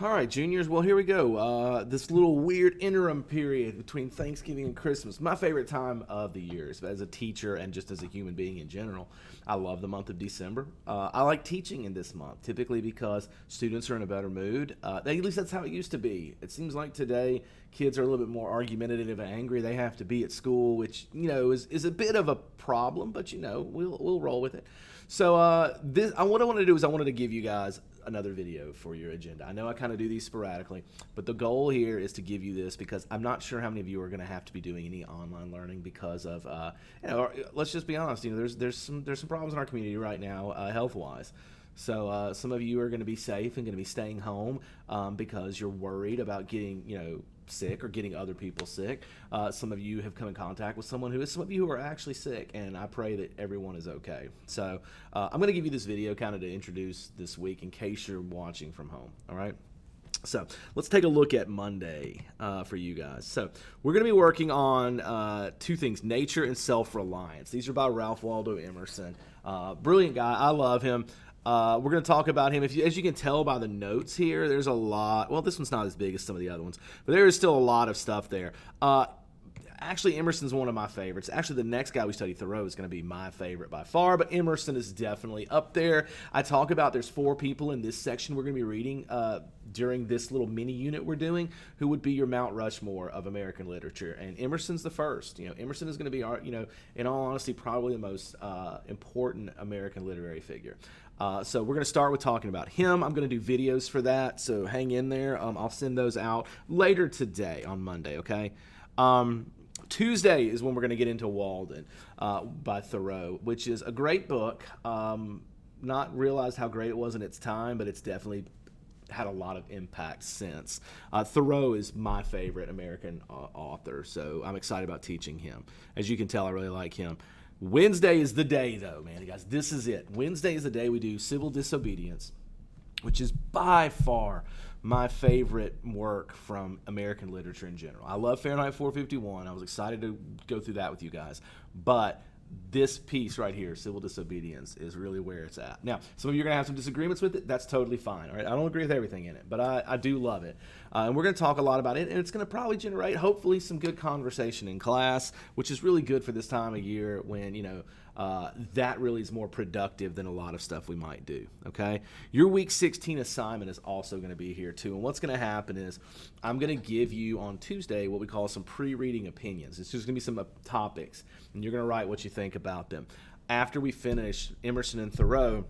All right, juniors. Well, here we go. This little weird interim period between Thanksgiving and Christmas. My favorite time of the year as a teacher and just as a human being in general. I love the month of December. I like teaching in this month, typically because students are in a better mood. At least that's how it used to be. It seems like today kids are a little bit more argumentative and angry. They have to be at school, which is a bit of a problem, but we'll roll with it. So what I wanted to do is I wanted to give you guys another video for your agenda. I know I kind of do these sporadically, but the goal here is to give you this because I'm not sure how many of you are going to have to be doing any online learning because of, let's just be honest. There's some problems in our community right now, health-wise. So some of you are going to be safe and going to be staying home because you're worried about getting, sick or getting other people sick. Some of you have come in contact with some of you who are actually sick, and I pray that everyone is okay. So I'm going to give you this video kind of to introduce this week in case you're watching from home, all right? So let's take a look at Monday for you guys. So we're going to be working on two things, nature and self-reliance. These are by Ralph Waldo Emerson. Brilliant guy. I love him. We're going to talk about him. As you can tell by the notes here, there's a lot. Well, this one's not as big as some of the other ones, but there is still a lot of stuff there. Actually, Emerson's one of my favorites. Actually, the next guy we study, Thoreau, is going to be my favorite by far, but Emerson is definitely up there. I talk about there's 4 people in this section we're going to be reading during this little mini unit we're doing who would be your Mount Rushmore of American literature, and Emerson's the first. Emerson is going to be our, in all honesty, probably the most important American literary figure. So we're going to start with talking about him. I'm going to do videos for that, so hang in there. I'll send those out later today on Monday, okay? Tuesday is when we're going to get into Walden by Thoreau, which is a great book. Not realized how great it was in its time, but it's definitely had a lot of impact since. Thoreau is my favorite American author, so I'm excited about teaching him. As you can tell, I really like him. Wednesday is the day, though, man. Guys, this is it. Wednesday is the day we do civil disobedience, which is by far my favorite work from American literature in general. I love Fahrenheit 451. I was excited to go through that with you guys. But this piece right here, civil disobedience, is really where it's at. Now, some of you are going to have some disagreements with it. That's totally fine. All right? I don't agree with everything in it, but I do love it. And we're going to talk a lot about it, and it's going to probably generate, hopefully, some good conversation in class, which is really good for this time of year when, that really is more productive than a lot of stuff we might do, okay? Your Week 16 assignment is also going to be here, too. And what's going to happen is I'm going to give you on Tuesday what we call some pre-reading opinions. It's just going to be some topics, and you're going to write what you think about them. After we finish Emerson and Thoreau,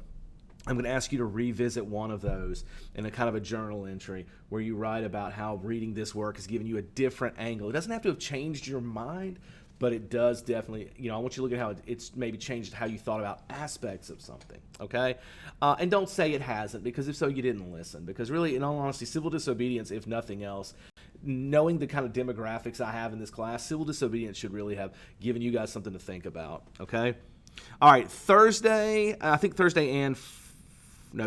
I'm going to ask you to revisit one of those in a kind of a journal entry where you write about how reading this work has given you a different angle. It doesn't have to have changed your mind, but it does definitely, I want you to look at how it's maybe changed how you thought about aspects of something, okay? And don't say it hasn't, because if so, you didn't listen. Because really, in all honesty, civil disobedience, if nothing else, knowing the kind of demographics I have in this class, civil disobedience should really have given you guys something to think about, okay? All right, Thursday, I think Thursday and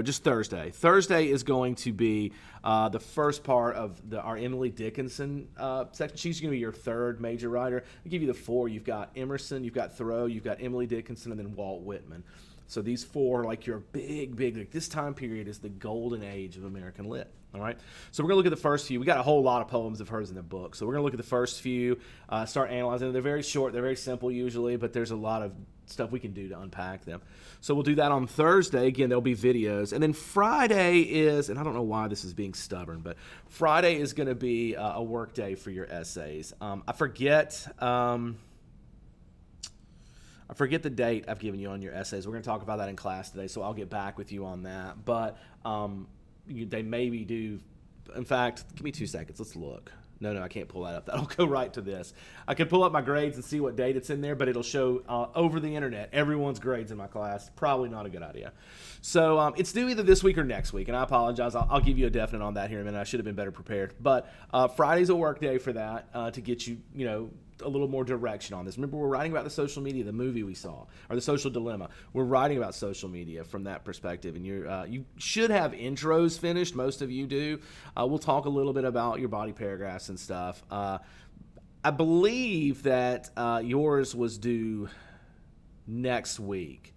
just Thursday. Thursday is going to be the first part of our Emily Dickinson section. She's going to be your third major writer. I'll give you the 4. You've got Emerson, you've got Thoreau, you've got Emily Dickinson, and then Walt Whitman. So these 4 are like your big, like this time period is the golden age of American lit. All right. So we're going to look at the first few. We got a whole lot of poems of hers in the book. So we're going to look at the first few, start analyzing them. They're very short. They're very simple usually, but there's a lot of stuff we can do to unpack them. So we'll do that on Thursday. Again, there'll be videos. And then Friday is, and I don't know why this is being stubborn, but Friday is going to be a work day for your essays. I forget the date I've given you on your essays. We're going to talk about that in class today, so I'll get back with you on that. But they maybe do. In fact, give me 2 seconds. Let's look. No, I can't pull that up. That'll go right to this. I could pull up my grades and see what date it's in there, but it'll show over the internet everyone's grades in my class. Probably not a good idea. So it's due either this week or next week, and I apologize. I'll give you a definite on that here in a minute. I should have been better prepared. But Friday's a work day for that to get you, a little more direction on this. Remember, we're writing about the social media, the movie we saw, or the social dilemma. We're writing about social media from that perspective, and you should have intros finished. Most of you do. We'll talk a little bit about your body paragraphs and stuff. I believe that yours was due next week.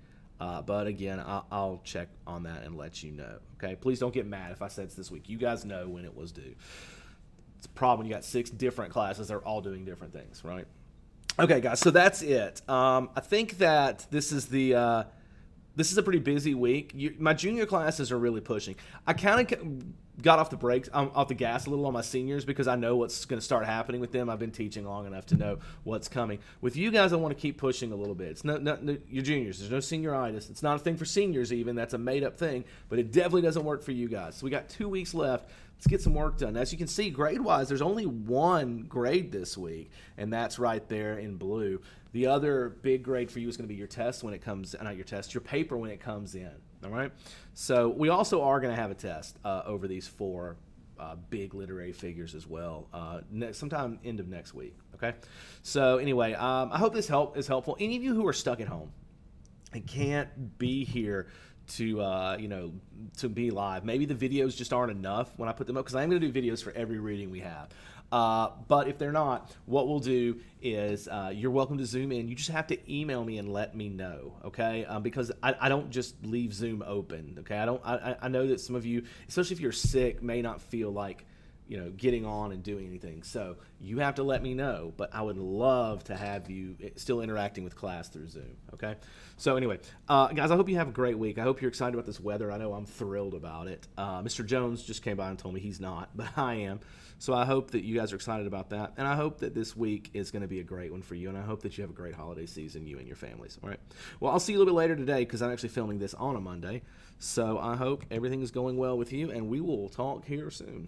But again, I'll check on that and let you know. Okay, please don't get mad if I said it's this week. You guys know when it was due. It's a problem when you got 6 different classes. They're all doing different things, right? Okay, guys, so that's it. I think that this is a pretty busy week. My junior classes are really pushing. I kind of got off the brakes, off the gas a little on my seniors because I know what's going to start happening with them. I've been teaching long enough to know what's coming. With you guys, I want to keep pushing a little bit. It's no, your juniors. There's no senioritis. It's not a thing for seniors even. That's a made-up thing, but it definitely doesn't work for you guys. So we got 2 weeks left. Let's get some work done. As you can see, grade-wise, there's only one grade this week, and that's right there in blue. The other big grade for you is going to be your test when it comes, not your test, your paper when it comes in, all right? So we also are going to have a test over these 4 big literary figures as well, sometime end of next week, okay? So anyway, I hope this is helpful. Any of you who are stuck at home and can't be here to to be live. Maybe the videos just aren't enough when I put them up because I'm going to do videos for every reading we have. But if they're not, what we'll do is you're welcome to Zoom in. You just have to email me and let me know, okay? Because I don't just leave Zoom open, okay? I know that some of you, especially if you're sick, may not feel like getting on and doing anything. So you have to let me know, but I would love to have you still interacting with class through Zoom, okay? So anyway, guys, I hope you have a great week. I hope you're excited about this weather. I know I'm thrilled about it. Mr. Jones just came by and told me he's not, but I am. So I hope that you guys are excited about that, and I hope that this week is going to be a great one for you, and I hope that you have a great holiday season, you and your families, all right? Well, I'll see you a little bit later today because I'm actually filming this on a Monday, so I hope everything is going well with you, and we will talk here soon.